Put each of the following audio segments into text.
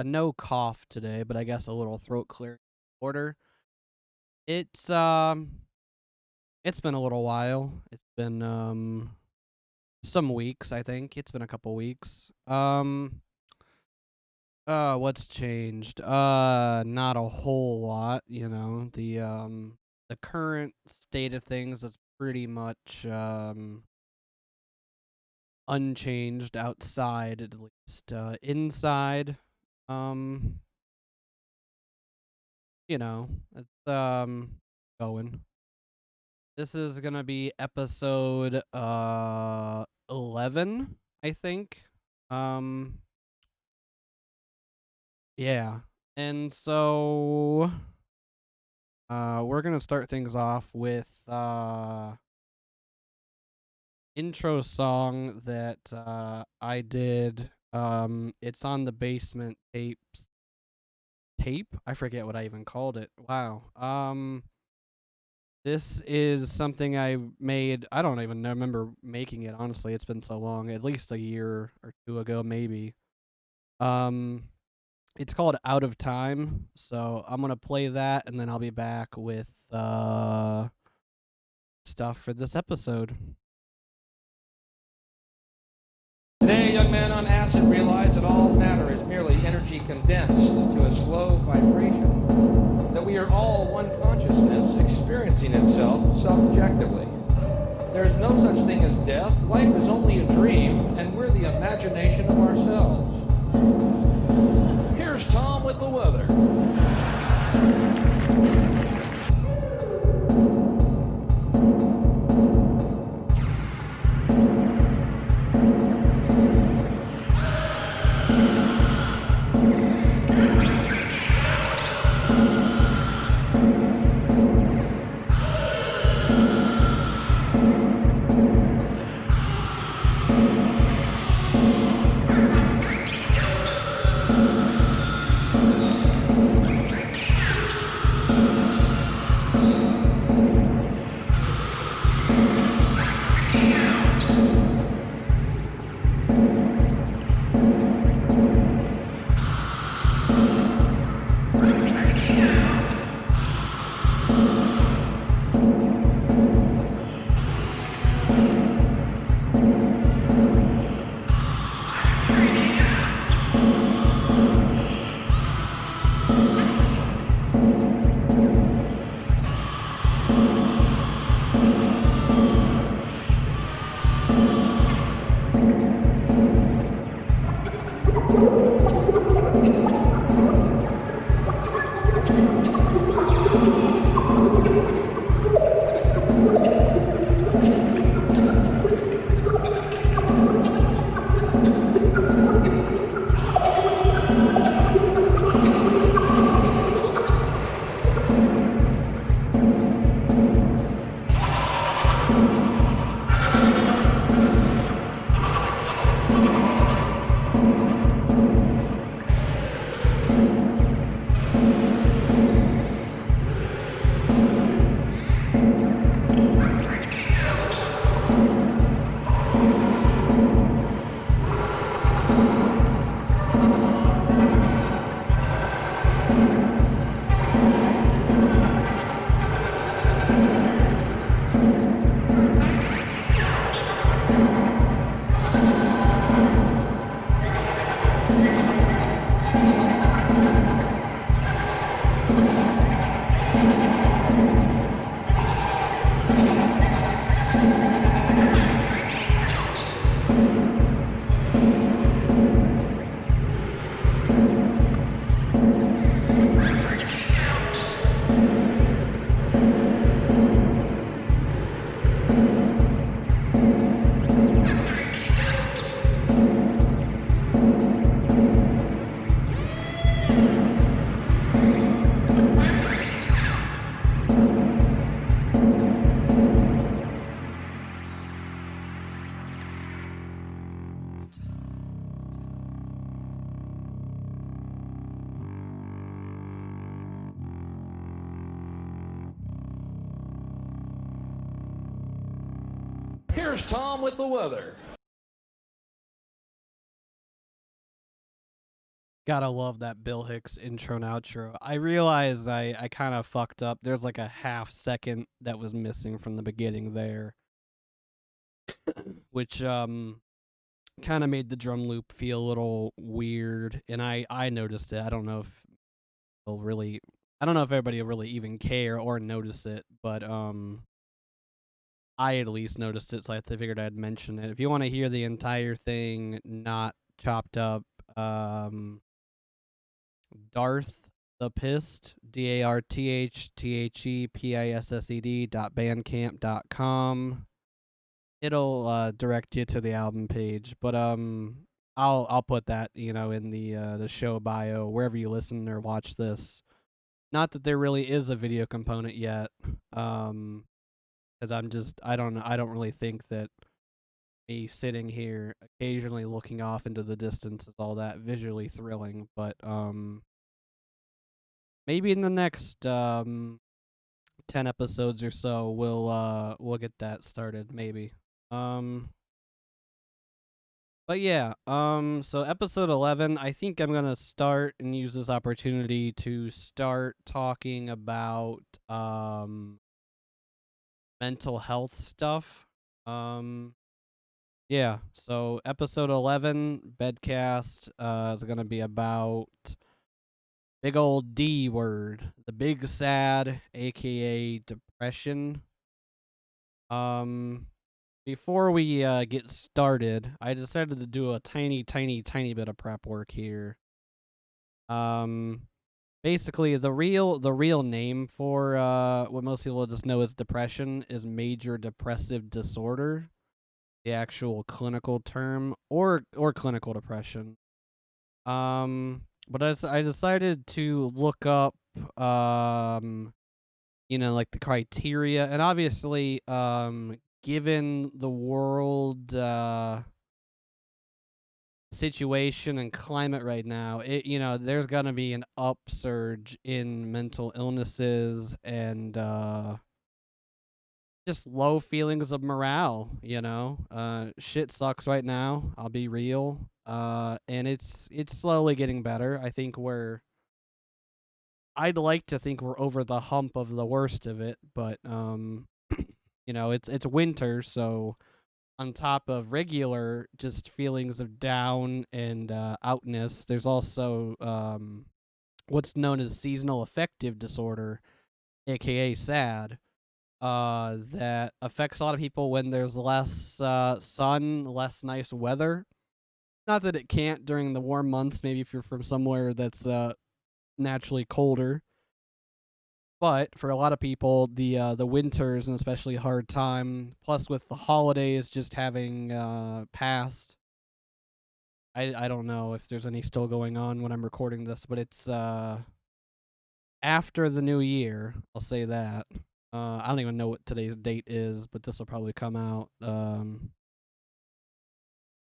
No cough today, but I guess a little throat clear order. It's it's been a little while. It's been some weeks, I think. It's been a couple weeks. What's changed? Not a whole lot, you know. The current state of things is pretty much unchanged outside, at least. Inside, um you know, it's going. This is gonna be episode 11, I think. Um yeah. And so we're gonna start things off with intro song that I did. It's on the basement tape. I forget what I even called it. Wow. This is something I made. I don't even remember making it, honestly. It's been so long. At least a year or two ago, maybe. Um, it's called Out of Time. So I'm gonna play that, and then I'll be back with stuff for this episode. Today, a young man on acid realized that all matter is merely energy condensed to a slow vibration, that we are all one consciousness experiencing itself subjectively. There is no such thing as death. Life is only a dream, and we're the imagination of ourselves. Here's Tom with the weather. Here's Tom with the weather. Gotta love that Bill Hicks intro and outro. I realize I kind of fucked up. There's like a half second that was missing from the beginning there, which kind of made the drum loop feel a little weird, and I noticed it. I don't know if they'll really, I don't know if everybody will really even care or notice it, but I at least noticed it, so I figured I'd mention it. If you want to hear the entire thing, not chopped up, Darth the Pissed, DARTHTHEPISSED.bandcamp.com. It'll direct you to the album page, but I'll put that, in the show bio wherever you listen or watch this. Not that there really is a video component yet, because I don't really think that me sitting here occasionally looking off into the distance is all that visually thrilling, but maybe in the next 10 episodes or so we'll get that started, maybe. But yeah, so episode 11, I think I'm going to start and use this opportunity to start talking about mental health stuff. Yeah, so episode 11, Bedcast, is going to be about big old D word, the big sad, aka depression. Before we get started, I decided to do a tiny bit of prep work here. Basically the real name for what most people just know as depression is major depressive disorder, the actual clinical term, or clinical depression. But I decided to look up like the criteria, and obviously given the world situation and climate right now, there's gonna be an upsurge in mental illnesses and just low feelings of morale. Shit sucks right now, I'll be real. And it's slowly getting better. I'd like to think we're over the hump of the worst of it, but it's winter, so on top of regular just feelings of down and outness, there's also what's known as seasonal affective disorder, aka SAD, that affects a lot of people when there's less sun, less nice weather. Not that it can't during the warm months, maybe if you're from somewhere that's naturally colder. But for a lot of people, the winters and especially hard time, plus with the holidays just having passed. I don't know if there's any still going on when I'm recording this, but it's after the new year. I'll say that. I don't even know what today's date is, but this will probably come out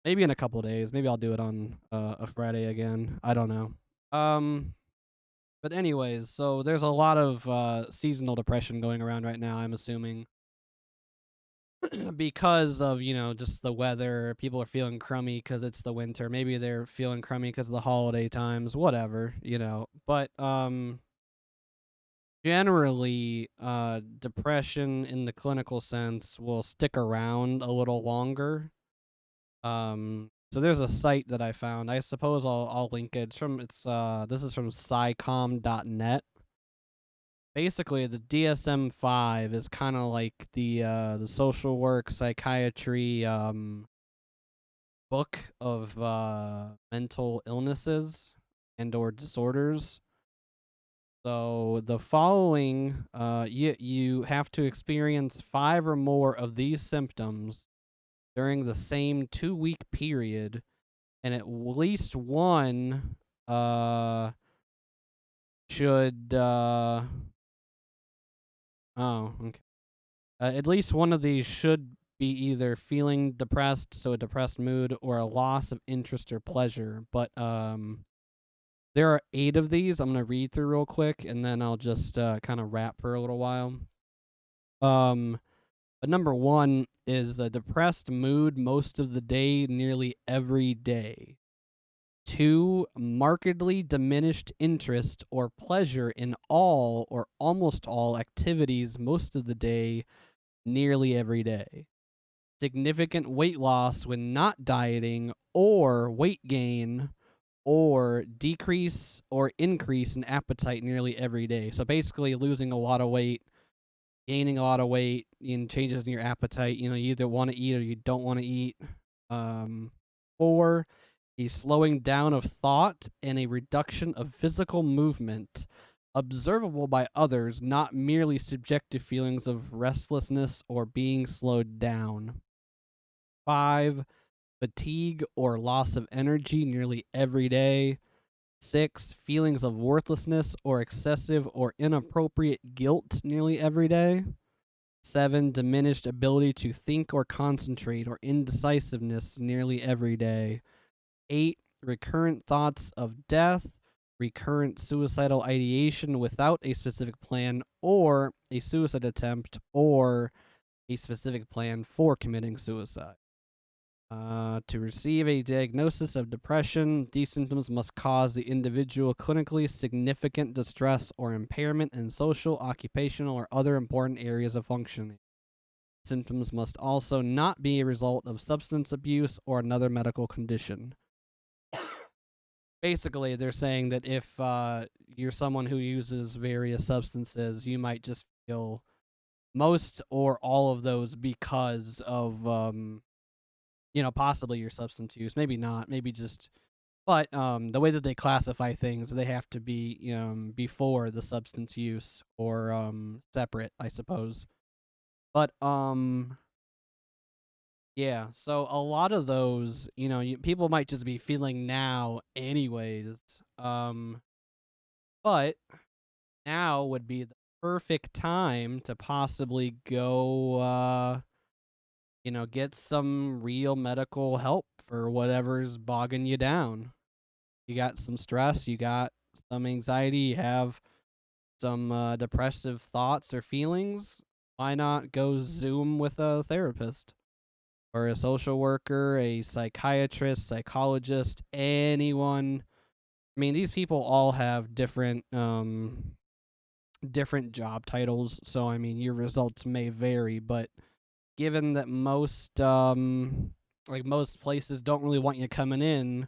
maybe in a couple days. Maybe I'll do it on a Friday again. I don't know. But anyways, so there's a lot of seasonal depression going around right now, I'm assuming. Because of, just the weather. People are feeling crummy because it's the winter. Maybe they're feeling crummy because of the holiday times, whatever, But generally, depression in the clinical sense will stick around a little longer. So there's a site that I found. I suppose I'll link it. This is from psycom.net. Basically, the DSM-5 is kind of like the social work psychiatry book of mental illnesses and or disorders. So the following, you have to experience 5 or more of these symptoms during the same 2-week period, and at least one should oh, okay. At least one of these should be either feeling depressed, so a depressed mood, or a loss of interest or pleasure. But there are 8 of these. I'm gonna read through real quick, and then I'll just kind of rap for a little while. But number 1 is a depressed mood most of the day, nearly every day. 2, markedly diminished interest or pleasure in all or almost all activities most of the day, nearly every day. Significant weight loss when not dieting, or weight gain, or decrease or increase in appetite nearly every day. So basically, losing a lot of weight, gaining a lot of weight, and changes in your appetite. You either want to eat or you don't want to eat. Um, 4, a slowing down of thought and a reduction of physical movement, observable by others, not merely subjective feelings of restlessness or being slowed down. 5, fatigue or loss of energy nearly every day. 6, feelings of worthlessness or excessive or inappropriate guilt nearly every day. 7, diminished ability to think or concentrate or indecisiveness nearly every day. 8, recurrent thoughts of death, recurrent suicidal ideation without a specific plan or a suicide attempt or a specific plan for committing suicide. To receive a diagnosis of depression, these symptoms must cause the individual clinically significant distress or impairment in social, occupational, or other important areas of functioning. Symptoms must also not be a result of substance abuse or another medical condition. Basically, they're saying that if you're someone who uses various substances, you might just feel most or all of those because of possibly your substance use, maybe not, maybe just, but the way that they classify things, they have to be before the substance use or separate, I suppose. But yeah, so a lot of those, people might just be feeling now anyways. But now would be the perfect time to possibly go get some real medical help for whatever's bogging you down. You got some stress, you got some anxiety, you have some depressive thoughts or feelings. Why not go Zoom with a therapist or a social worker, a psychiatrist, psychologist, anyone? I mean, these people all have different job titles, so I mean, your results may vary, but given that most places don't really want you coming in,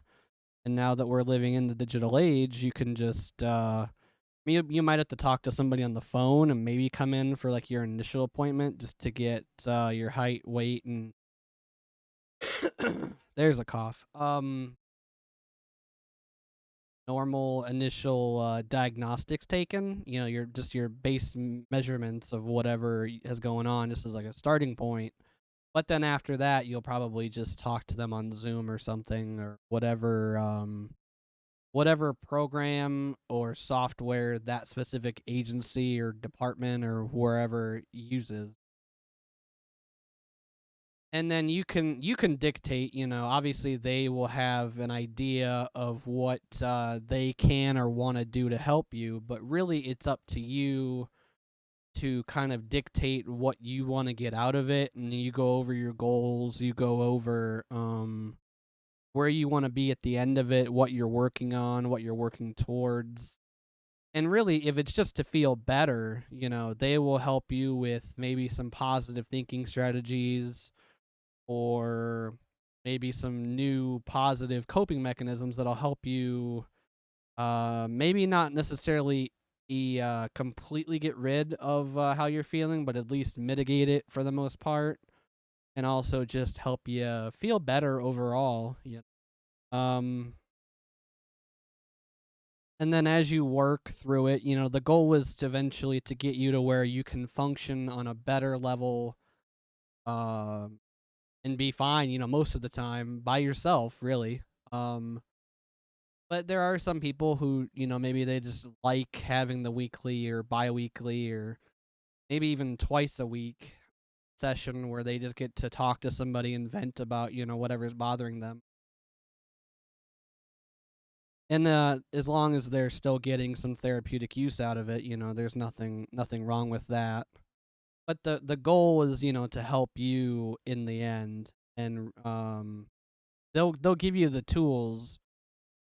and now that we're living in the digital age, you can just you might have to talk to somebody on the phone and maybe come in for like your initial appointment just to get your height, weight, and there's a cough. Normal initial diagnostics taken. Your base measurements of whatever has going on. This is like a starting point. But then after that, you'll probably just talk to them on Zoom or something or whatever program or software that specific agency or department or wherever uses. And then you can dictate, obviously they will have an idea of what they can or want to do to help you, but really it's up to you to kind of dictate what you want to get out of it, and you go over your goals, you go over where you want to be at the end of it, what you're working on, what you're working towards. And really, if it's just to feel better, they will help you with maybe some positive thinking strategies or maybe some new positive coping mechanisms that'll help you maybe not necessarily completely get rid of how you're feeling, but at least mitigate it for the most part, and also just help you feel better overall. Yeah. Um, and then as you work through it, the goal is to eventually to get you to where you can function on a better level, uh, and be fine, most of the time by yourself, really. Um, but there are some people who, maybe they just like having the weekly or bi-weekly or maybe even twice a week session where they just get to talk to somebody and vent about, whatever's bothering them. And as long as they're still getting some therapeutic use out of it, there's nothing wrong with that. But the goal is, to help you in the end, and they'll give you the tools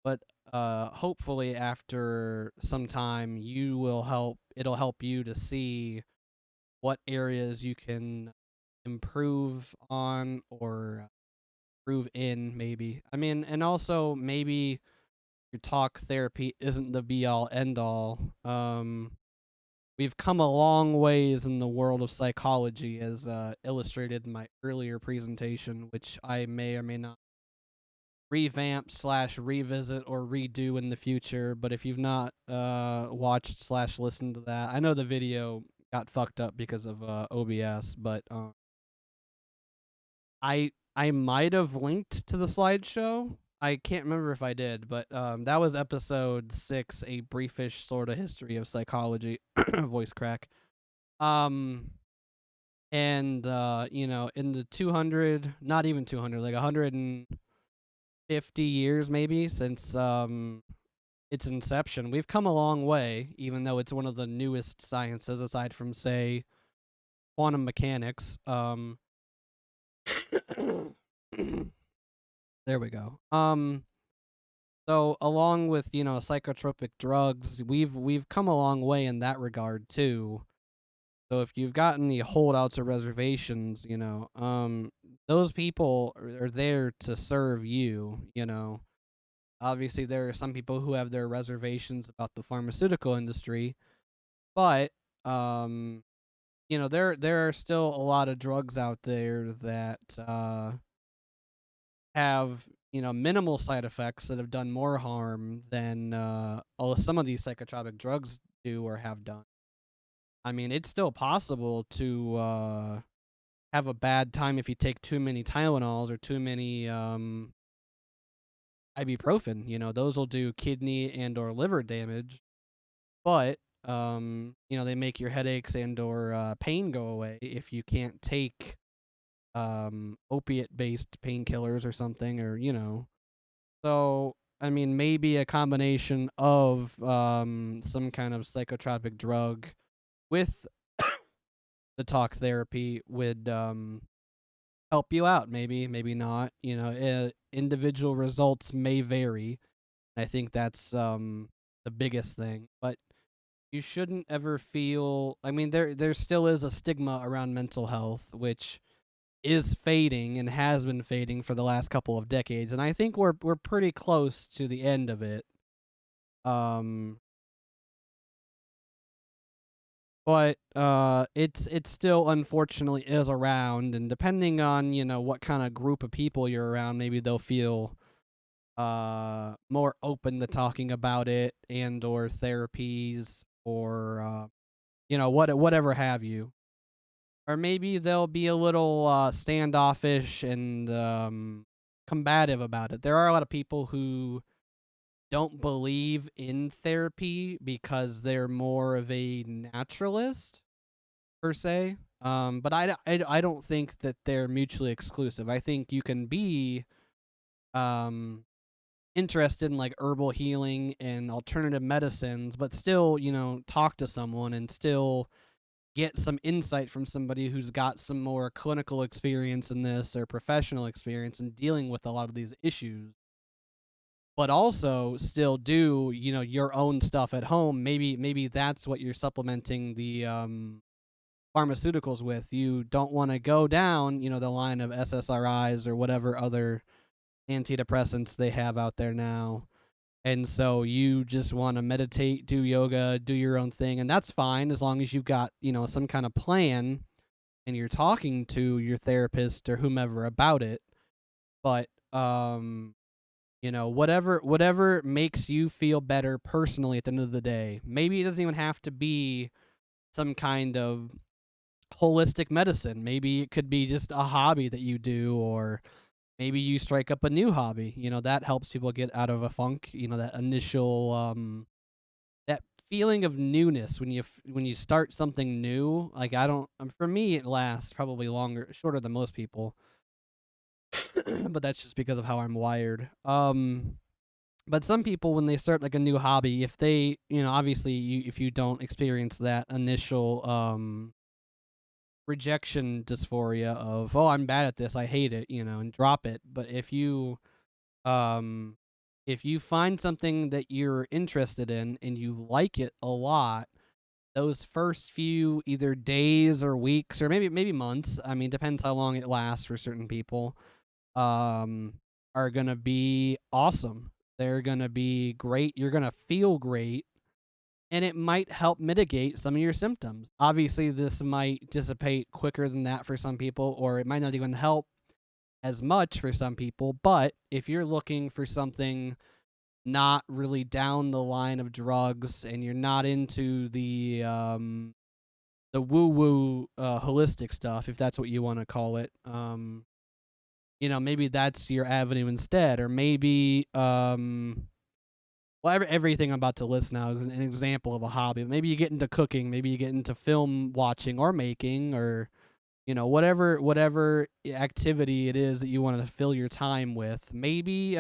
but hopefully after some time it'll help you to see what areas you can improve on or improve in, maybe. I mean, and also maybe your talk therapy isn't the be all end all. We've come a long ways in the world of psychology, as illustrated in my earlier presentation, which I may or may not revamp slash revisit or redo in the future. But if you've not watched slash listened to that, I know the video got fucked up because of OBS, but I might have linked to the slideshow. I can't remember if I did, but that was episode 6, a briefish sort of history of psychology. Voice crack. Um, and in the 200, not even 200, like 150 years maybe since its inception, we've come a long way. Even though it's one of the newest sciences, aside from say quantum mechanics. There we go. So along with psychotropic drugs, we've come a long way in that regard too. So if you've got any holdouts or reservations, those people are there to serve you. Obviously there are some people who have their reservations about the pharmaceutical industry, but there are still a lot of drugs out there that have minimal side effects that have done more harm than some of these psychotropic drugs do or have done. I mean, it's still possible to have a bad time if you take too many Tylenols or too many ibuprofen. Those will do kidney and or liver damage, but they make your headaches and or pain go away if you can't take opiate based painkillers or something, or so I mean maybe a combination of some kind of psychotropic drug with the talk therapy would help you out. Maybe not. Individual results may vary. I think that's the biggest thing, but you shouldn't ever feel. I mean, there still is a stigma around mental health, which is fading and has been fading for the last couple of decades, and I think we're pretty close to the end of it. Um, but it's still unfortunately is around, and depending on what kind of group of people you're around, maybe they'll feel more open to talking about it and or therapies or whatever have you. Or maybe they'll be a little standoffish and combative about it. There are a lot of people who don't believe in therapy because they're more of a naturalist per se. But I don't think that they're mutually exclusive. I think you can be um, interested in like herbal healing and alternative medicines, but still, talk to someone and still get some insight from somebody who's got some more clinical experience in this or professional experience in dealing with a lot of these issues. But also still do, your own stuff at home. Maybe that's what you're supplementing the pharmaceuticals with. You don't want to go down, the line of SSRIs or whatever other antidepressants they have out there now. And so you just want to meditate, do yoga, do your own thing, and that's fine as long as you've got, some kind of plan and you're talking to your therapist or whomever about it. But whatever makes you feel better personally at the end of the day. Maybe it doesn't even have to be some kind of holistic medicine. Maybe it could be just a hobby that you do, or maybe you strike up a new hobby. That helps people get out of a funk. That initial that feeling of newness when you start something new. Like I don't for me it lasts probably shorter than most people. But that's just because of how I'm wired. But some people, when they start like a new hobby, if they, obviously if you don't experience that initial rejection dysphoria of, oh, I'm bad at this, I hate it, and drop it. But if you um If you find something that you're interested in and you like it a lot, those first few either days or weeks or maybe months, I mean, depends how long it lasts for certain people, um, are gonna be awesome. They're gonna be great. You're gonna feel great, and it might help mitigate some of your symptoms. Obviously, this might dissipate quicker than that for some people, or it might not even help as much for some people. But if you're looking for something not really down the line of drugs and you're not into the woo woo holistic stuff, if that's what you want to call it, maybe that's your avenue instead, or maybe well, everything I'm about to list now is an example of a hobby. Maybe you get into cooking, maybe you get into film watching or making, or whatever activity it is that you want to fill your time with. Maybe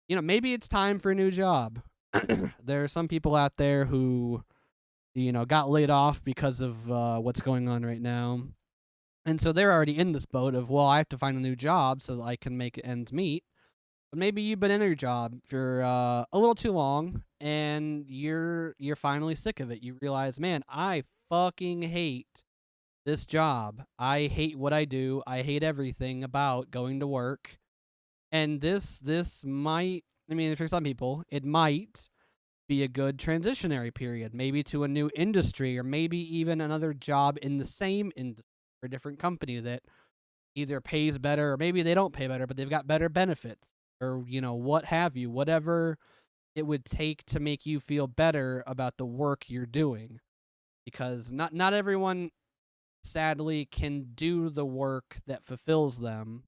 maybe it's time for a new job. There are some people out there who got laid off because of what's going on right now. And so they're already in this boat of, well, I have to find a new job so that I can make ends meet. But maybe you've been in your job for a little too long, and you're finally sick of it. You realize, man, I fucking hate this job. I hate what I do. I hate everything about going to work. And this might, I mean, for some people, it might be a good transitionary period, maybe to a new industry, or maybe even another job in the same industry or a different company that either pays better, or maybe they don't pay better, but they've got better benefits, or what have you, whatever it would take to make you feel better about the work you're doing, because not everyone sadly can do the work that fulfills them,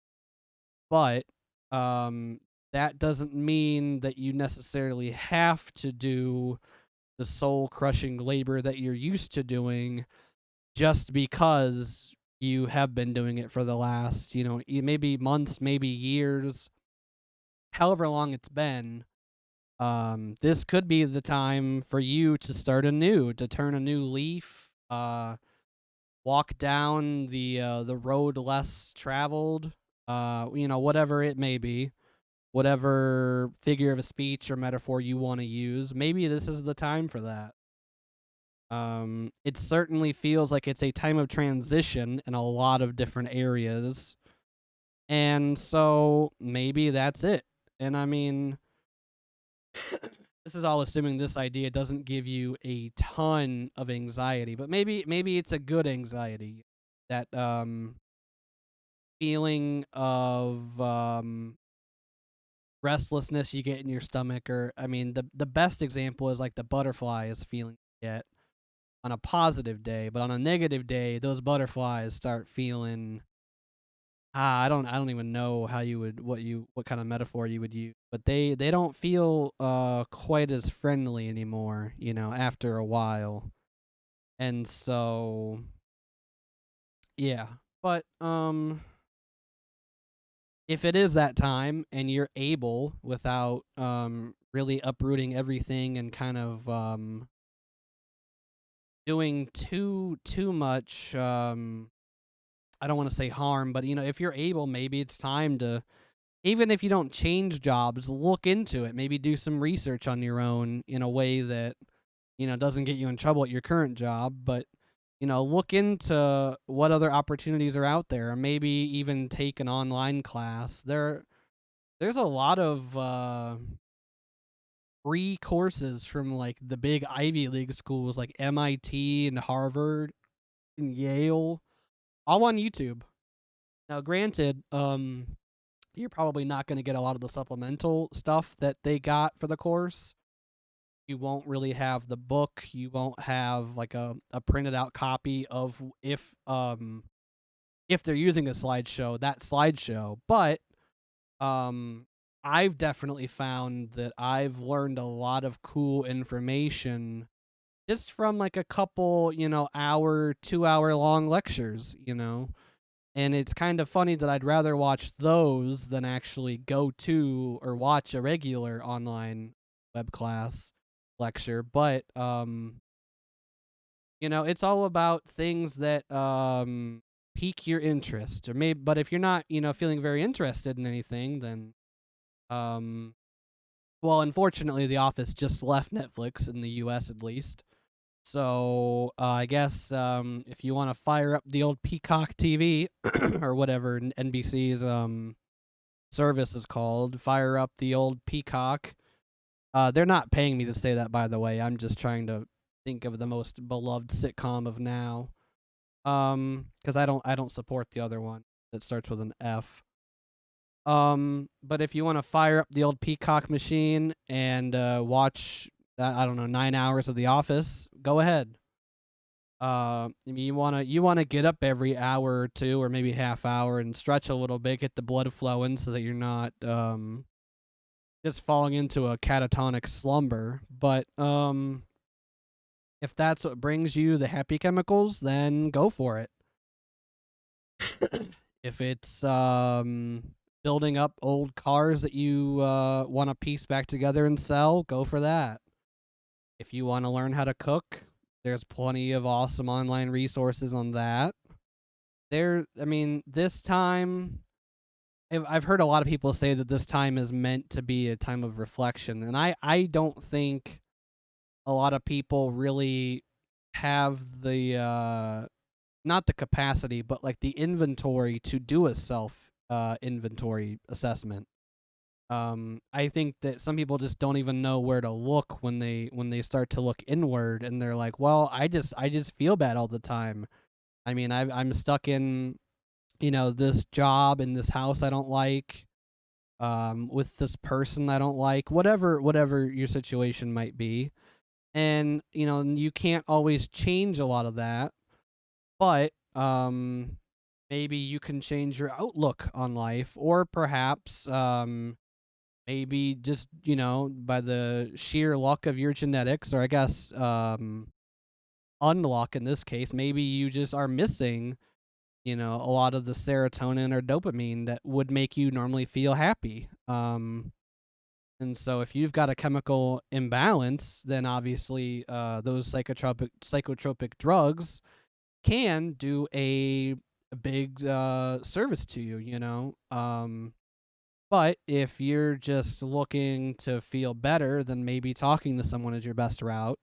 but um that doesn't mean that you necessarily have to do the soul crushing labor that you're used to doing just because you have been doing it for the last, maybe months, maybe years, however long it's been. This could be the time for you to start anew, to turn a new leaf, walk down the road less traveled, whatever it may be, whatever figure of a speech or metaphor you want to use. Maybe this is the time for that. It certainly feels like it's a time of transition in a lot of different areas. And so maybe that's it. And I mean, this is all assuming this idea doesn't give you a ton of anxiety, but maybe it's a good anxiety. That feeling of restlessness you get in your stomach, or I mean, the best example is like the butterflies feeling you get on a positive day, but on a negative day, those butterflies start feeling, I don't even know how you would, what kind of metaphor you would use, but they don't feel quite as friendly anymore, after a while. And so yeah. But if it is that time and you're able, without really uprooting everything and kind of doing too much, I don't want to say harm, but if you're able, maybe it's time to, even if you don't change jobs, look into it. Maybe do some research on your own in a way that doesn't get you in trouble at your current job, but look into what other opportunities are out there, or maybe even take an online class. There's a lot of free courses from like the big Ivy League schools like MIT and Harvard and Yale, all on YouTube. Now, granted, you're probably not going to get a lot of the supplemental stuff that they got for the course. You won't really have the book. You won't have like a printed out copy of, if they're using a slideshow, that slideshow. But um I've definitely found that I've learned a lot of cool information just from like a couple, hour, 2 hour long lectures, and it's kind of funny that I'd rather watch those than actually go to or watch a regular online web class lecture. But it's all about things that pique your interest, or maybe, but if you're not, feeling very interested in anything, then Well, unfortunately, The Office just left Netflix in the US at least. So I guess if you want to fire up the old Peacock TV or whatever NBC's service is called, fire up the old Peacock. They're not paying me to say that, by the way. I'm just trying to think of the most beloved sitcom of now. Because I don't support the other one that starts with an F. But if you want to fire up the old Peacock machine and watch, I don't know, 9 hours of The Office, go ahead. I mean, you wanna get up every hour or two, or maybe half hour, and stretch a little bit, get the blood flowing, so that you're not just falling into a catatonic slumber. But if that's what brings you the happy chemicals, then go for it. If it's building up old cars that you want to piece back together and sell, go for that. If you want to learn how to cook, there's plenty of awesome online resources on that. I mean, this time, I've heard a lot of people say that this time is meant to be a time of reflection, and I don't think a lot of people really have the not the capacity, but like the inventory to do a self inventory assessment. I think that some people just don't even know where to look when they start to look inward, and they're like, well, I just feel bad all the time. I mean, I'm stuck in, this job in this house I don't like, with this person I don't like, whatever your situation might be. And, you can't always change a lot of that, but maybe you can change your outlook on life, or perhaps maybe just, by the sheer luck of your genetics, or I guess unluck in this case, maybe you just are missing, a lot of the serotonin or dopamine that would make you normally feel happy. And so if you've got a chemical imbalance, then obviously those psychotropic drugs can do a big service to you, But if you're just looking to feel better, then maybe talking to someone is your best route.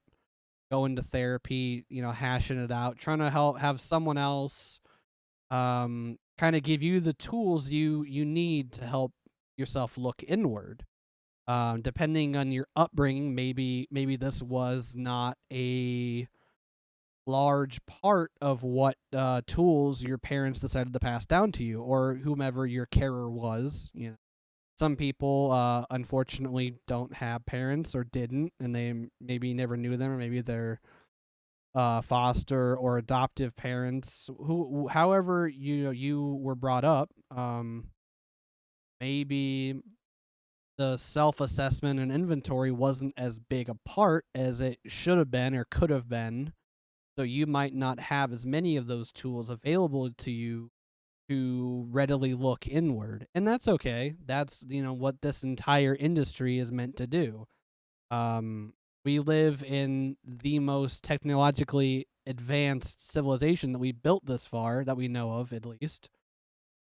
Going to therapy, hashing it out, trying to have someone else kind of give you the tools you need to help yourself look inward. Depending on your upbringing, maybe this was not a large part of what tools your parents decided to pass down to you, or whomever your carer was. Some people unfortunately don't have parents, or didn't, and they maybe never knew them, or maybe they're foster or adoptive parents, however you were brought up. Maybe the self-assessment and inventory wasn't as big a part as it should have been or could have been, so you might not have as many of those tools available to you to readily look inward. And that's okay. That's, what this entire industry is meant to do. We live in the most technologically advanced civilization that we built this far, that we know of at least.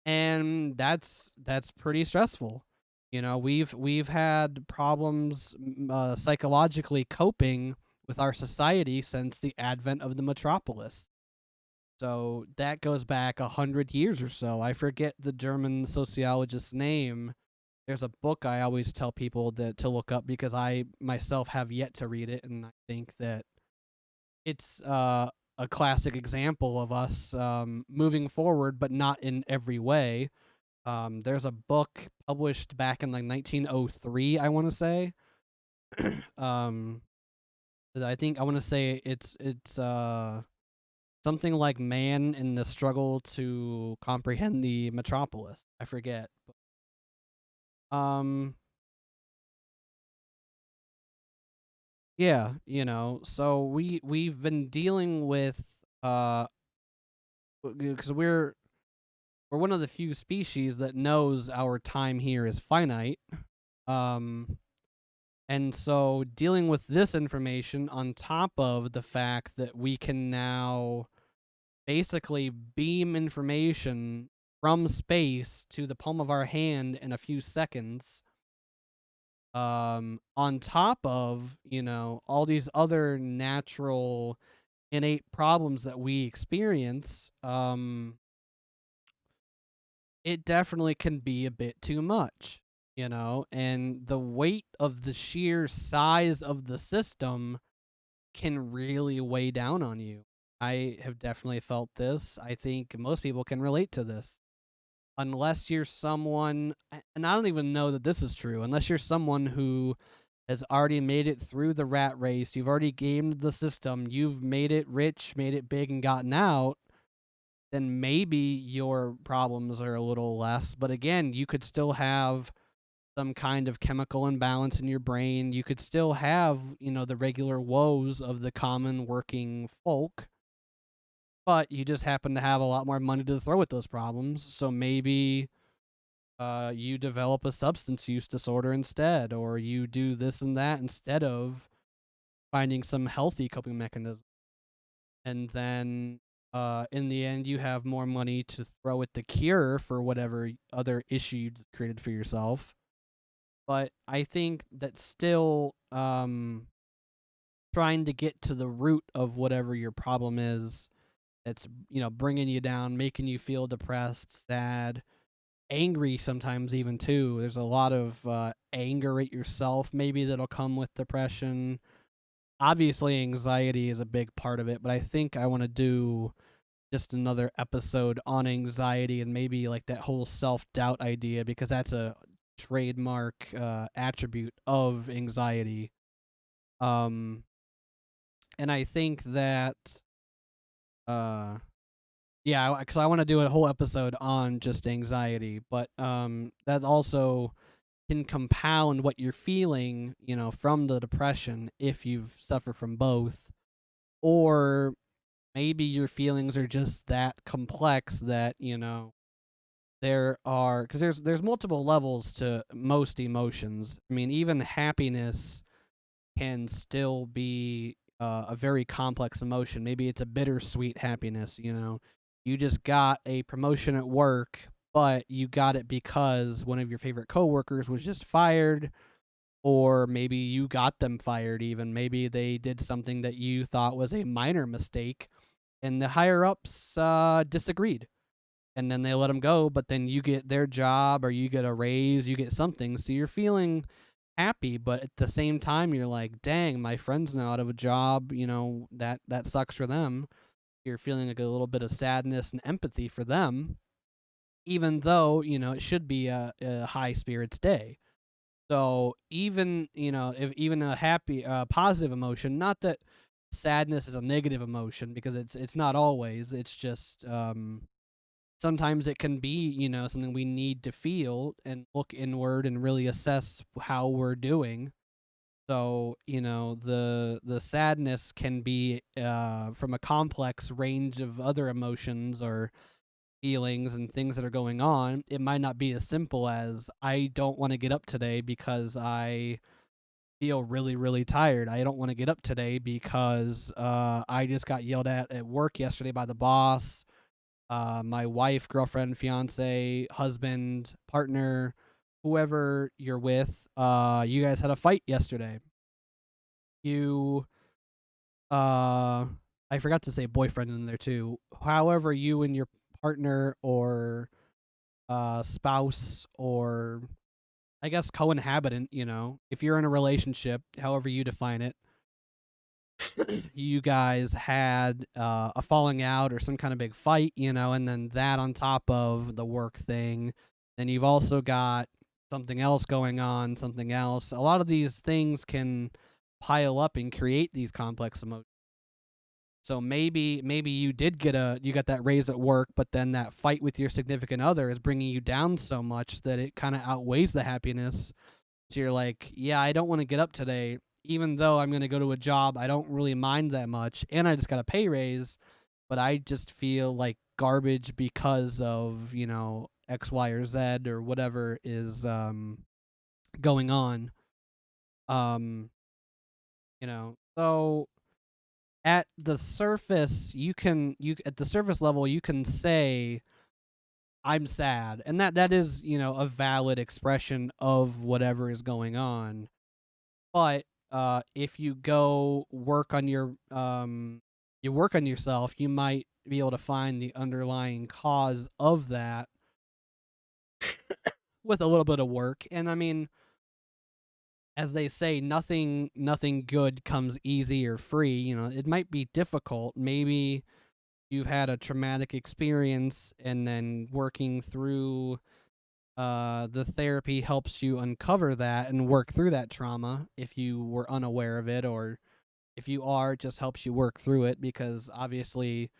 And that's pretty stressful. We've had problems psychologically coping with our society since the advent of the metropolis. So that goes back 100 years or so. I forget the German sociologist's name. There's a book I always tell people to look up, because I myself have yet to read it, and I think that it's a classic example of us moving forward, but not in every way. There's a book published back in like 1903, I want to say. um, I want to say it's something like "Man in the Struggle to Comprehend the Metropolis." I forget. Um, yeah, so we've been dealing with because we're one of the few species that knows our time here is finite. Um, and so dealing with this information on top of the fact that we can now basically beam information from space to the palm of our hand in a few seconds, on top of, all these other natural innate problems that we experience, it definitely can be a bit too much, and the weight of the sheer size of the system can really weigh down on you. I have definitely felt this. I think most people can relate to this. Unless you're someone, and I don't even know that this is true, unless you're someone who has already made it through the rat race, you've already gamed the system, you've made it rich, made it big, and gotten out, then maybe your problems are a little less. But again, you could still have some kind of chemical imbalance in your brain. You could still have, the regular woes of the common working folk, but you just happen to have a lot more money to throw at those problems. So maybe you develop a substance use disorder instead, or you do this and that instead of finding some healthy coping mechanism. And then in the end, you have more money to throw at the cure for whatever other issue you created for yourself. But I think that still trying to get to the root of whatever your problem is that's, bringing you down, making you feel depressed, sad, angry sometimes even too. There's a lot of anger at yourself maybe that'll come with depression. Obviously, anxiety is a big part of it, but I think I want to do just another episode on anxiety and maybe like that whole self-doubt idea, because that's a trademark attribute of anxiety. Um, and I think that, yeah, because I want to do a whole episode on just anxiety, but that also can compound what you're feeling, from the depression if you've suffered from both, or maybe your feelings are just that complex that, there are, because there's multiple levels to most emotions. I mean, even happiness can still be a very complex emotion. Maybe it's a bittersweet happiness, You just got a promotion at work, but you got it because one of your favorite coworkers was just fired, or maybe you got them fired even. Maybe they did something that you thought was a minor mistake, and the higher ups disagreed. And then they let them go, but then you get their job or you get a raise, you get something. So you're feeling happy, but at the same time you're like, dang, my friend's now out of a job, that sucks for them. You're feeling like a little bit of sadness and empathy for them, even though, it should be a high spirits day. So even, if even a happy positive emotion, not that sadness is a negative emotion, because it's not always, it's just sometimes it can be, something we need to feel and look inward and really assess how we're doing. So, the sadness can be from a complex range of other emotions or feelings and things that are going on. It might not be as simple as, I don't want to get up today because I feel really, really tired. I don't want to get up today because I just got yelled at work yesterday by the boss. My wife, girlfriend, fiance, husband, partner, whoever you're with, you guys had a fight yesterday. You, uh, I forgot to say boyfriend in there too. However, you and your partner or spouse, or I guess co-inhabitant, if you're in a relationship, however you define it, you guys had a falling out or some kind of big fight, and then that on top of the work thing, then you've also got something else going on, something else. A lot of these things can pile up and create these complex emotions. So maybe you got that raise at work, but then that fight with your significant other is bringing you down so much that it kind of outweighs the happiness. So you're like, yeah, I don't want to get up today, even though I'm going to go to a job I don't really mind that much, and I just got a pay raise, but I just feel like garbage because of, X, Y, or Z, or whatever is going on. Um, so at the surface, you at the surface level, you can say, I'm sad, and that is, a valid expression of whatever is going on. But if you go work on you work on yourself, you might be able to find the underlying cause of that with a little bit of work. And I mean, as they say, nothing good comes easy or free. It might be difficult. Maybe you've had a traumatic experience, and then working through the therapy helps you uncover that and work through that trauma if you were unaware of it, or if you are, it just helps you work through it, because obviously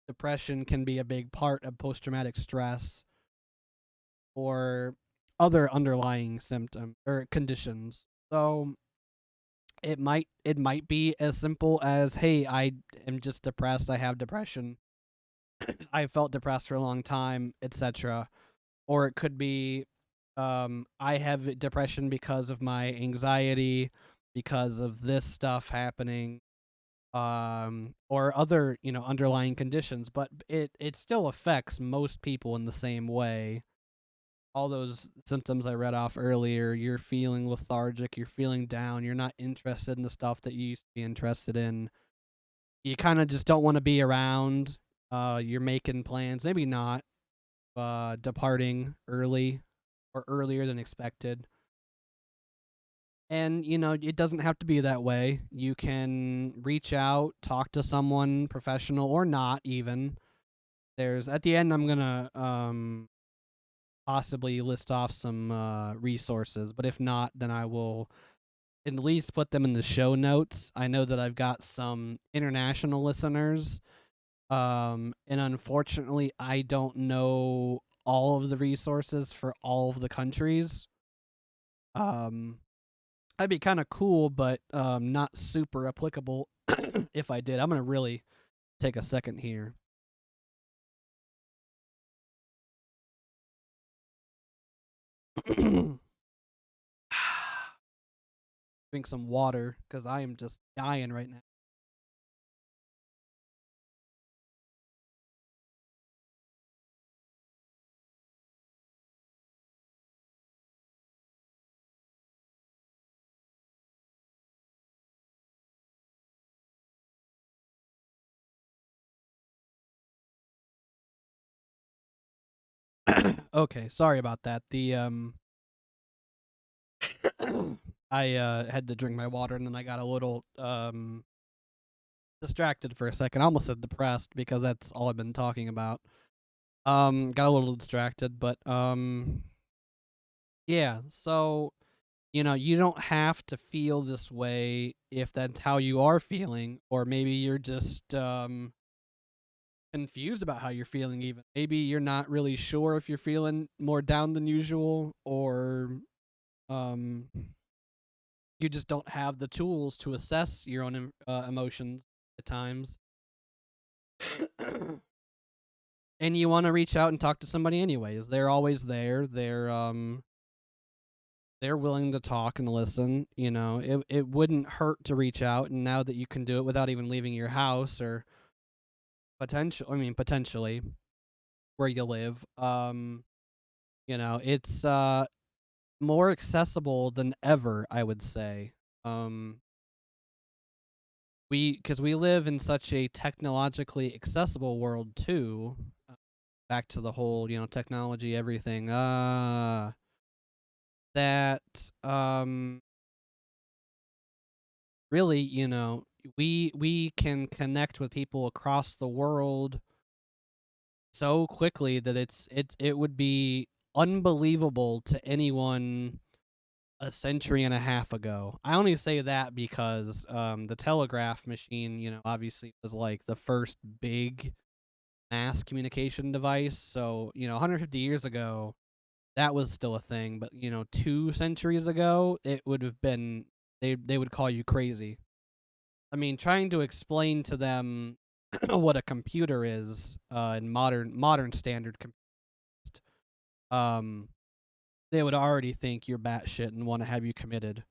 depression can be a big part of post-traumatic stress or other underlying symptom or conditions. So it might be as simple as, hey, I am just depressed, I have depression. I felt depressed for a long time, etc. Or it could be, I have depression because of my anxiety, because of this stuff happening, or other, underlying conditions. But it still affects most people in the same way. All those symptoms I read off earlier, you're feeling lethargic, you're feeling down, you're not interested in the stuff that you used to be interested in. You kind of just don't want to be around. You're making plans, maybe not, departing early or earlier than expected. And, it doesn't have to be that way. You can reach out, talk to someone professional or not even. At the end, I'm going to possibly list off some resources, but if not, then I will at least put them in the show notes. I know that I've got some international listeners, and unfortunately, I don't know all of the resources for all of the countries. Um, That'd be kind of cool, but not super applicable if I did. I'm gonna really take a second here. Drink some water because I am just dying right now. Okay, sorry about that. I had to drink my water, and then I got a little distracted for a second. I almost said depressed because that's all I've been talking about. Got a little distracted, but yeah. So, you don't have to feel this way if that's how you are feeling, or maybe you're just confused about how you're feeling. Even maybe you're not really sure if you're feeling more down than usual, or um you just don't have the tools to assess your own emotions at times. And you want to reach out and talk to somebody anyways. They're always there. They're willing to talk and listen. It wouldn't hurt to reach out, and now that you can do it without even leaving your house, or potentially where you live, it's more accessible than ever, I would say. Um because we live in such a technologically accessible world too. Back to the whole, technology, everything. That really, we can connect with people across the world so quickly that it would be unbelievable to anyone a century and a half ago. I only say that because the telegraph machine, obviously was like the first big mass communication device. So, 150 years ago, that was still a thing. But, 2 centuries ago, it would have been, they would call you crazy. I mean, trying to explain to them what a computer is in modern standard um they would already think you're batshit and want to have you committed.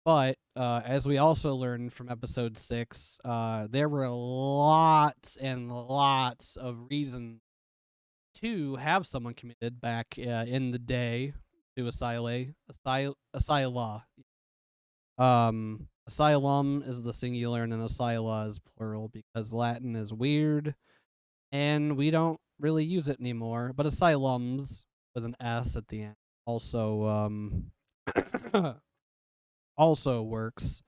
But as we also learned from episode 6, there were lots and lots of reasons to have someone committed back in the day to asyla. Asylum is the singular and then asyla is plural because Latin is weird and we don't really use it anymore. But asylums with an S at the end also also works.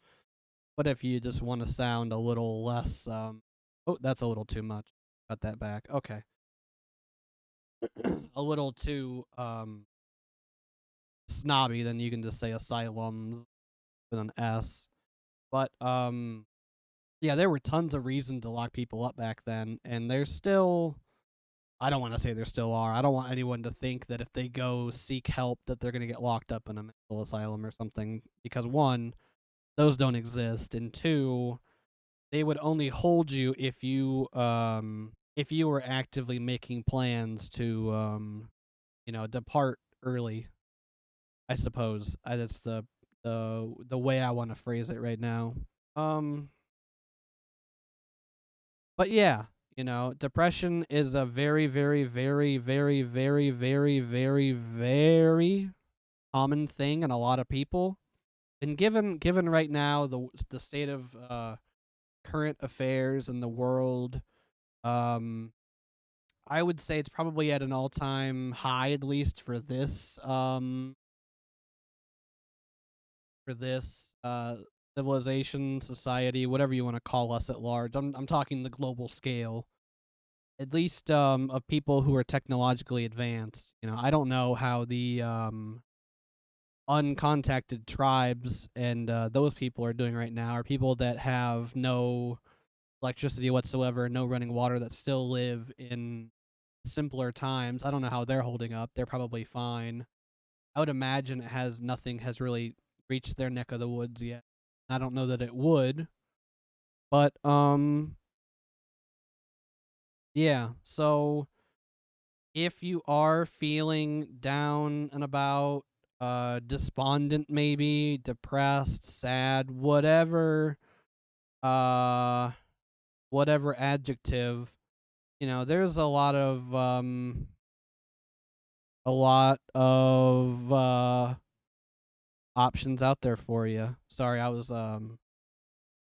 But if you just want to sound a little less, oh, that's a little too much. Cut that back. Okay, a little too snobby, then you can just say asylums with an S. But yeah, there were tons of reasons to lock people up back then, and there's still. I don't want to say there still are. I don't want anyone to think that if they go seek help that they're going to get locked up in a mental asylum or something. Because one, those don't exist, and two, they would only hold you if you were actively making plans to depart early. I suppose that's the way I want to phrase it right now. Um, but yeah, depression is a very, very, very, very, very, very, very, very common thing in a lot of people. And given right now the state of current affairs in the world, um, I would say it's probably at an all-time high, at least for this civilization, society, whatever you want to call us at large. I'm talking the global scale, at least of people who are technologically advanced. I don't know how the uncontacted tribes and those people are doing right now, or people that have no electricity whatsoever, no running water, that still live in simpler times. I don't know how they're holding up. They're probably fine. I would imagine nothing has really reached their neck of the woods yet. I don't know that it would, but yeah. So if you are feeling down and about, despondent, maybe depressed, sad, uh, whatever adjective, there's a lot of options out there for you. Sorry, I was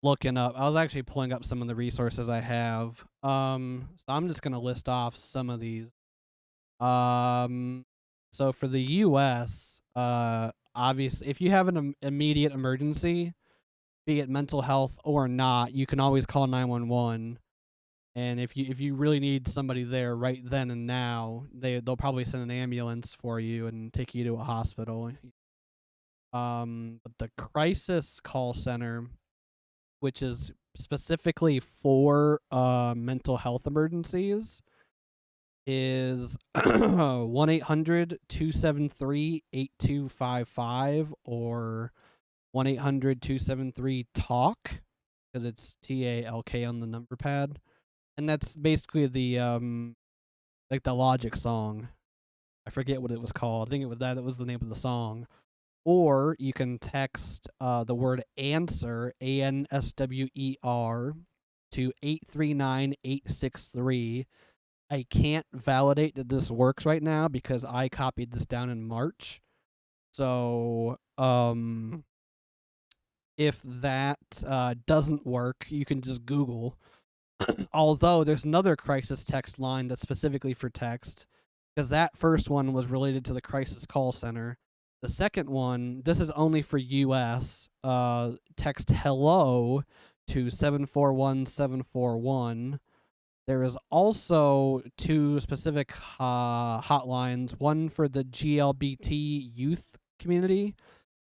looking up. I was actually pulling up some of the resources I have. So I'm just gonna list off some of these. Um, so for the U.S., obviously, if you have an immediate emergency, be it mental health or not, you can always call 911. And if you really need somebody there right then and now, they'll probably send an ambulance for you and take you to a hospital. But the crisis call center, which is specifically for mental health emergencies, is 1-800-273-8255 or 1-800-273-TALK, because it's TALK on the number pad. And that's basically the like the Logic song. I forget what it was called. I think that was the name of the song. Or you can text the word answer, ANSWER, to 839-863. I can't validate that this works right now because I copied this down in March. So if that doesn't work, you can just Google. Although there's another crisis text line that's specifically for text, because that first one was related to the crisis call center. The second one, this is only for US. Text hello to 741-741. There is also two specific hotlines. One for the GLBT youth community.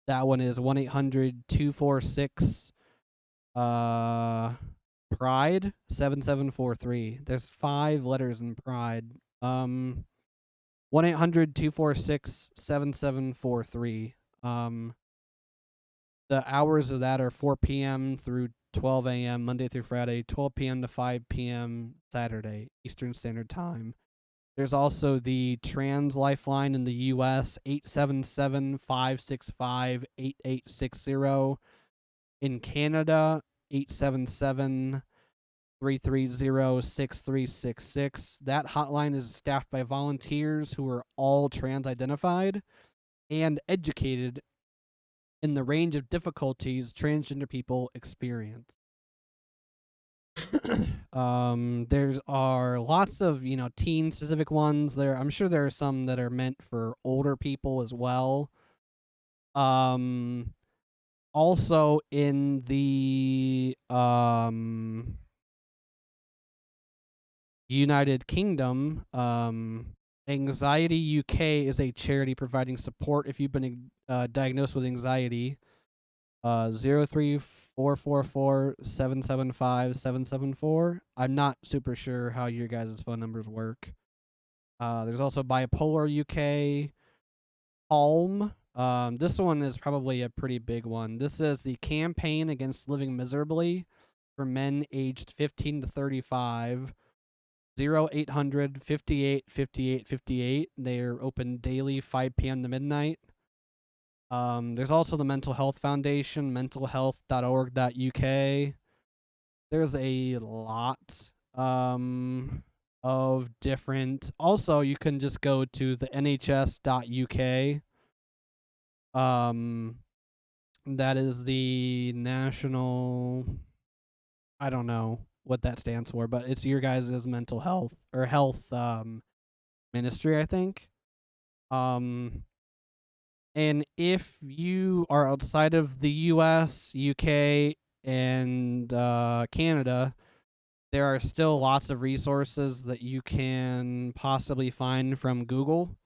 That one is 1-800-246 Pride 7743. There's 5 letters in Pride. 1-800-246-7743. The hours of that are 4 p.m. through 12 a.m. Monday through Friday, 12 p.m. to 5 p.m. Saturday Eastern Standard Time. There's also the Trans Lifeline in the US, 877-565-8860. In Canada, 877-330-6366. That hotline is staffed by volunteers who are all trans identified and educated in the range of difficulties transgender people experience. There are lots of, teen specific ones there. I'm sure there are some that are meant for older people as well. Also in the United Kingdom, Anxiety UK is a charity providing support if you've been diagnosed with anxiety. 03444775774. I'm not super sure how your guys' phone numbers work. There's also Bipolar UK, Calm. This one is probably a pretty big one. This is the Campaign Against Living Miserably for men aged 15 to 35. 0800 58 58 58. They're open daily 5 p.m. to midnight. There's also the Mental Health Foundation, mentalhealth.org.uk. There's a lot of different. Also, you can just go to the nhs.uk. That is the national. I don't know what that stands for, but it's your guys' mental health or health ministry, I think. And if you are outside of the US, UK, and Canada, there are still lots of resources that you can possibly find from Google.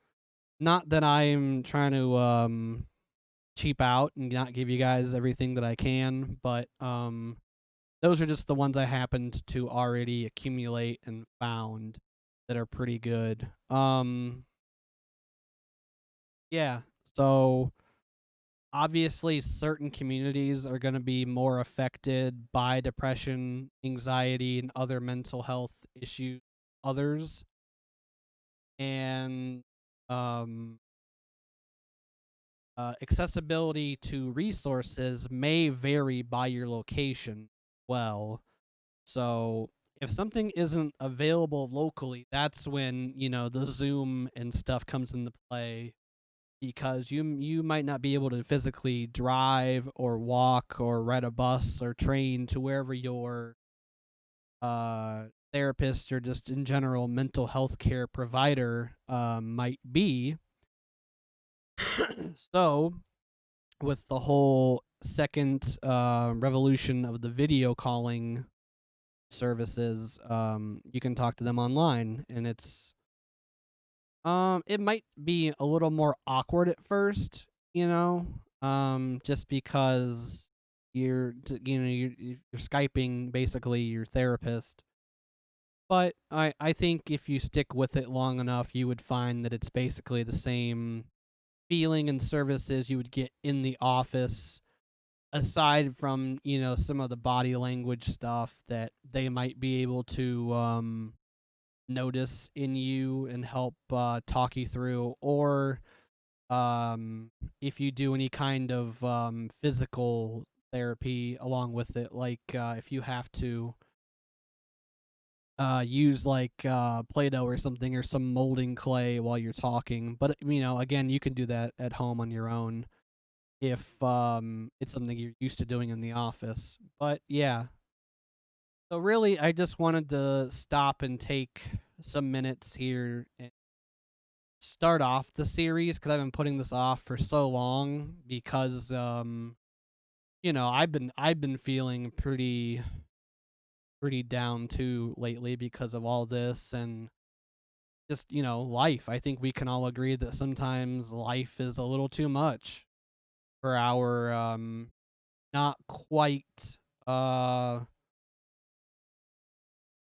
Not that I'm trying to cheap out and not give you guys everything that I can, but those are just the ones I happened to already accumulate and found that are pretty good. Yeah, so obviously certain communities are going to be more affected by depression, anxiety, and other mental health issues others. And accessibility to resources may vary by your location. Well, so if something isn't available locally, that's when, the Zoom and stuff comes into play, because you might not be able to physically drive or walk or ride a bus or train to wherever your therapist or just in general mental health care provider might be. So with the whole second revolution of the video calling services, you can talk to them online, and it might be a little more awkward at first, just because you're Skyping basically your therapist. But I think if you stick with it long enough, you would find that it's basically the same feeling and services you would get in the office, aside from, some of the body language stuff that they might be able to notice in you and help talk you through, or if you do any kind of physical therapy along with it, like if you have to use like Play-Doh or something, or some molding clay while you're talking. But again, you can do that at home on your own if it's something you're used to doing in the office. But yeah, so really, I just wanted to stop and take some minutes here and start off the series, because I've been putting this off for so long, because I've been feeling pretty down too lately because of all this, and just life. I think we can all agree that sometimes life is a little too much for our not quite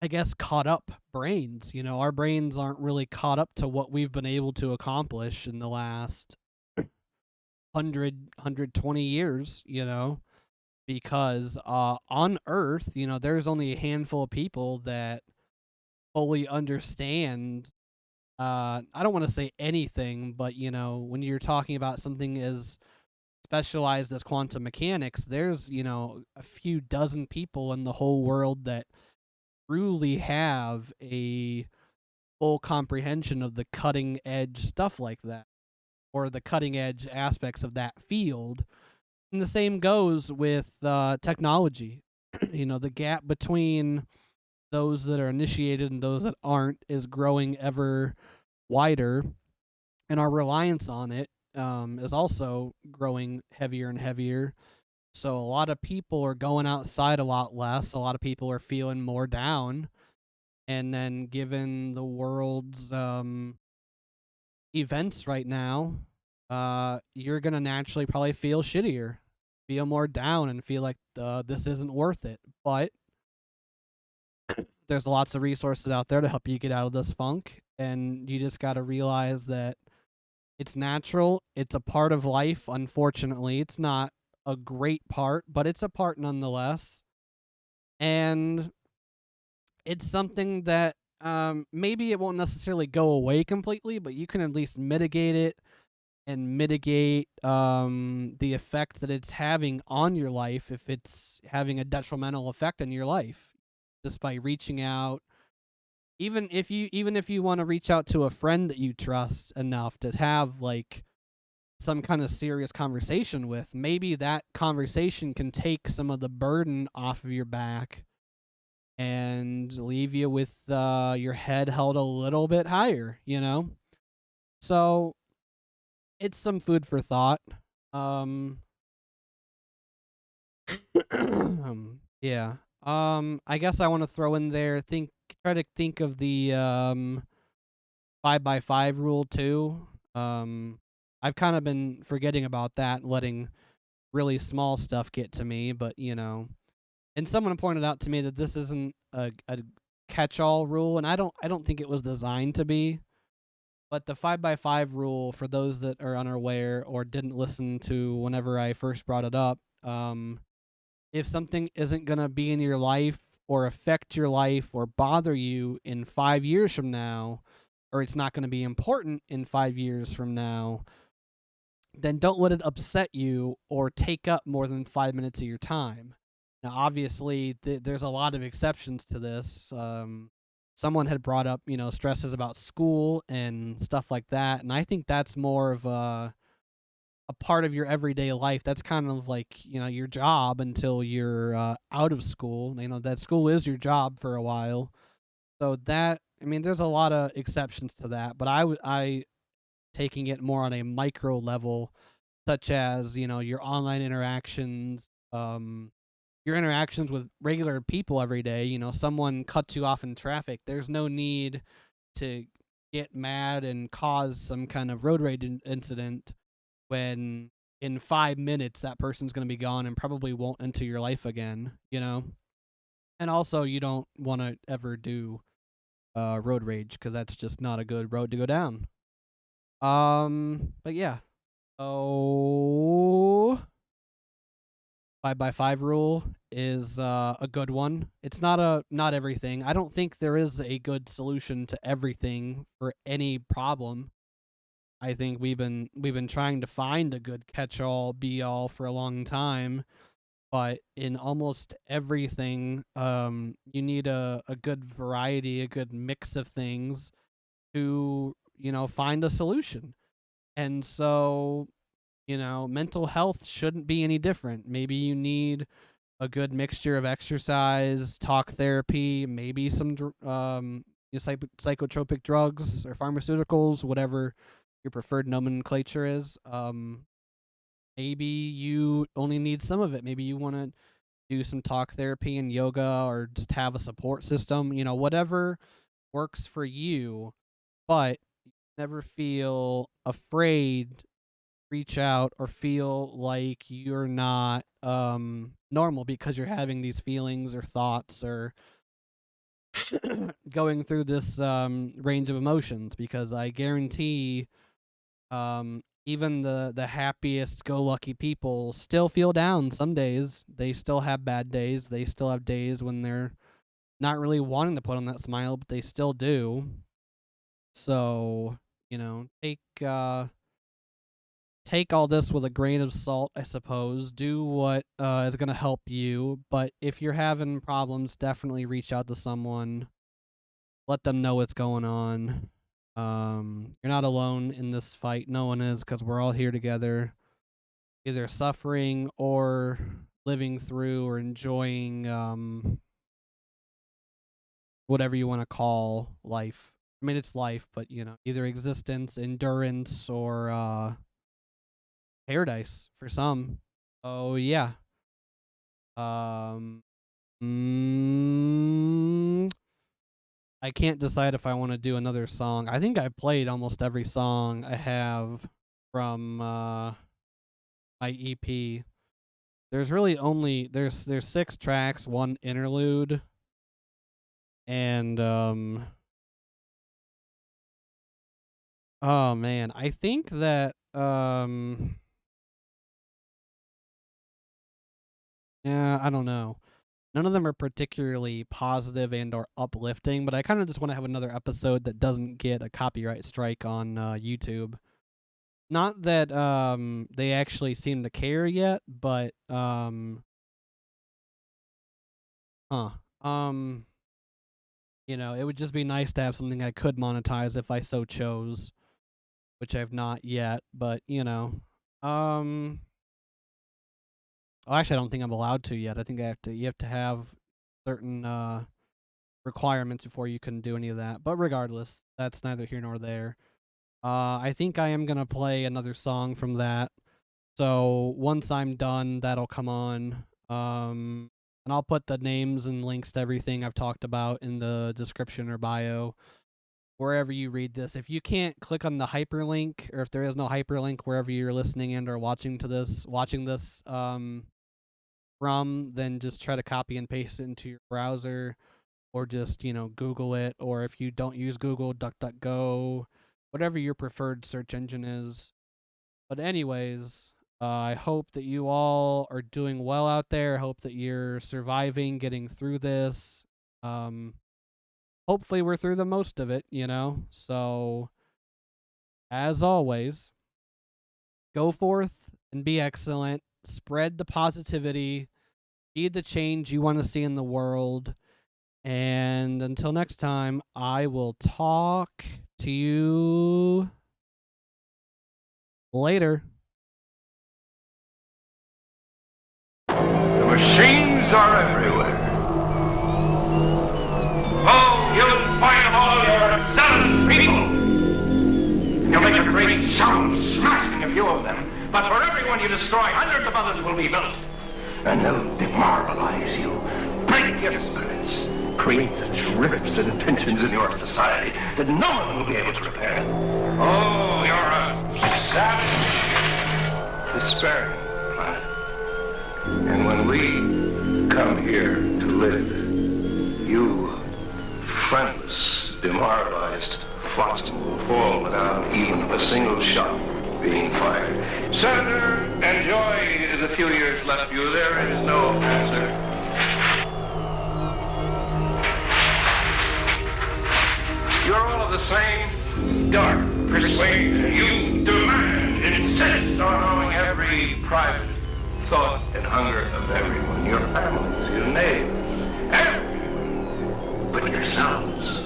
I guess caught up brains. Our brains aren't really caught up to what we've been able to accomplish in the last 120 years, because on Earth, there's only a handful of people that fully understand I don't want to say anything, but when you're talking about something as specialized as quantum mechanics, there's a few dozen people in the whole world that truly have a full comprehension of the cutting edge stuff like that, or the cutting edge aspects of that field. And the same goes with technology. The gap between those that are initiated and those that aren't is growing ever wider, and our reliance on it is also growing heavier and heavier. So a lot of people are going outside a lot less. A lot of people are feeling more down. And then, given the world's events right now, you're gonna naturally probably feel shittier, feel more down, and feel like this isn't worth it. But there's lots of resources out there to help you get out of this funk, and you just got to realize that it's natural. It's a part of life. Unfortunately, it's not a great part, but it's a part nonetheless. And it's something that maybe it won't necessarily go away completely, but you can at least mitigate it and mitigate the effect that it's having on your life if it's having a detrimental effect on your life, just by reaching out. Even if you want to reach out to a friend that you trust enough to have like some kind of serious conversation with, maybe that conversation can take some of the burden off of your back and leave you with your head held a little bit higher. So it's some food for thought. Um, yeah. I guess I want to throw in there. Try to think of the 5x5 rule too. I've kind of been forgetting about that, letting really small stuff get to me, but and someone pointed out to me that this isn't a catch-all rule, and I don't think it was designed to be. But the 5x5 rule, for those that are unaware or didn't listen to whenever I first brought it up, if something isn't gonna be in your life or affect your life or bother you in 5 years from now, or it's not gonna be important in 5 years from now, then don't let it upset you or take up more than 5 minutes of your time. Now, obviously, there's a lot of exceptions to this. Someone had brought up, stresses about school and stuff like that, and I think that's more of a part of your everyday life. That's kind of like your job until you're out of school. That school is your job for a while. So there's a lot of exceptions to that, but I taking it more on a micro level, such as your online interactions, your interactions with regular people every day. Someone cuts you off in traffic. There's no need to get mad and cause some kind of road rage incident when in 5 minutes that person's going to be gone and probably won't enter your life again. And also, you don't want to ever do road rage, because that's just not a good road to go down. But yeah. So 5x5 rule is a good one. It's not everything. I don't think there is a good solution to everything for any problem. I think we've been trying to find a good catch-all, be-all for a long time, but in almost everything, you need a good variety, a good mix of things to find a solution. And so, mental health shouldn't be any different. Maybe you need a good mixture of exercise, talk therapy, maybe some psychotropic drugs or pharmaceuticals, whatever your preferred nomenclature is. Maybe you only need some of it. Maybe you want to do some talk therapy and yoga, or just have a support system, whatever works for you. But never feel afraid, reach out, or feel like you're not normal because you're having these feelings or thoughts, or going through this range of emotions, because I guarantee even the happiest go lucky people still feel down some days. They still have bad days. They still have days when they're not really wanting to put on that smile, but they still do. So, take all this with a grain of salt, I suppose. Do what is going to help you. But if you're having problems, definitely reach out to someone. Let them know what's going on. You're not alone in this fight. No one is, because we're all here together, either suffering or living through or enjoying whatever you want to call life. I mean, it's life, but, either existence, endurance, or paradise for some. Oh, yeah. I can't decide if I want to do another song. I think I played almost every song I have from my EP. There's really only there's 6 tracks, 1 interlude, and oh man, I think that yeah, I don't know. None of them are particularly positive and or uplifting, but I kind of just want to have another episode that doesn't get a copyright strike on YouTube. Not that they actually seem to care yet, but it would just be nice to have something I could monetize if I so chose, which I've not yet, but actually I don't think I'm allowed to yet. I think you have to have certain requirements before you can do any of that. But regardless, that's neither here nor there. I think I am gonna play another song from that. So once I'm done, that'll come on. And I'll put the names and links to everything I've talked about in the description or bio, wherever you read this. If you can't click on the hyperlink, or if there is no hyperlink wherever you're listening and or watching this from, then just try to copy and paste it into your browser, or just, Google it, or if you don't use Google, DuckDuckGo, whatever your preferred search engine is. But anyways, I hope that you all are doing well out there. I hope that you're surviving, getting through this. Hopefully we're through the most of it, So, as always, go forth and be excellent. Spread the positivity. Be the change you want to see in the world. And until next time, I will talk to you later. The machines are everywhere. Oh, you'll find them all, you're zealous people. You'll make a great sound smashing a few of them, but for every one you destroy, hundreds of others will be built. And they'll demoralize you, break your spirits, create such rifts and tensions in your society that no one will be able to repair. Oh, you're a savage, despairing planet. And when we come here to live, you, friendless, demoralized flotsam, will fall without even a single shot being fired. Senator, enjoy the few years left you. There is no answer. You're all of the same dark persuasion. You demand, insist on knowing every private thought and hunger of everyone, your families, your neighbors, everyone but yourselves.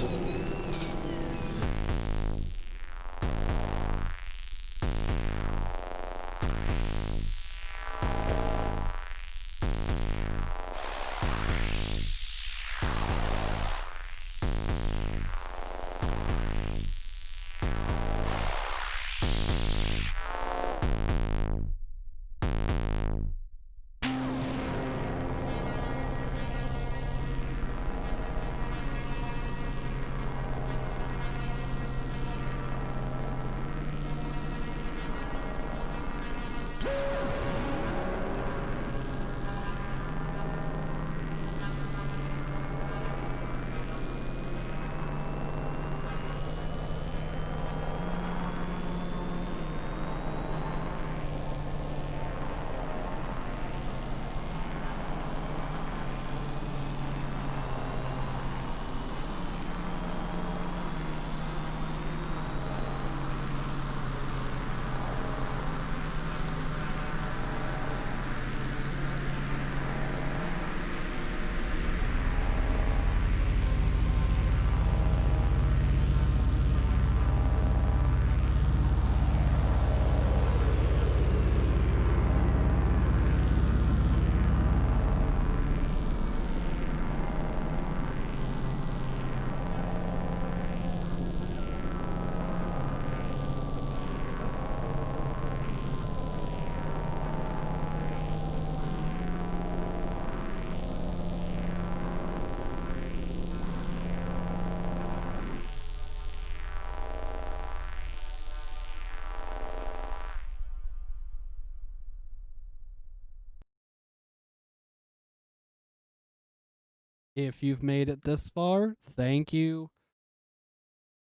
If you've made it this far, thank you.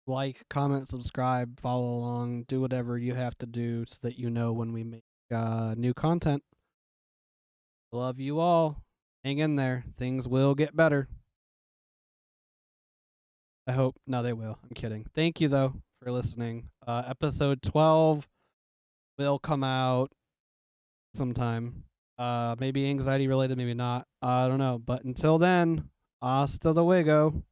Like, comment, subscribe, follow along, do whatever you have to do so that you know when we make new content. Love you all. Hang in there. Things will get better. I hope. No, they will. I'm kidding. Thank you, though, for listening. Episode 12 will come out sometime. Maybe anxiety related, maybe not. I don't know. But until then, hasta luego.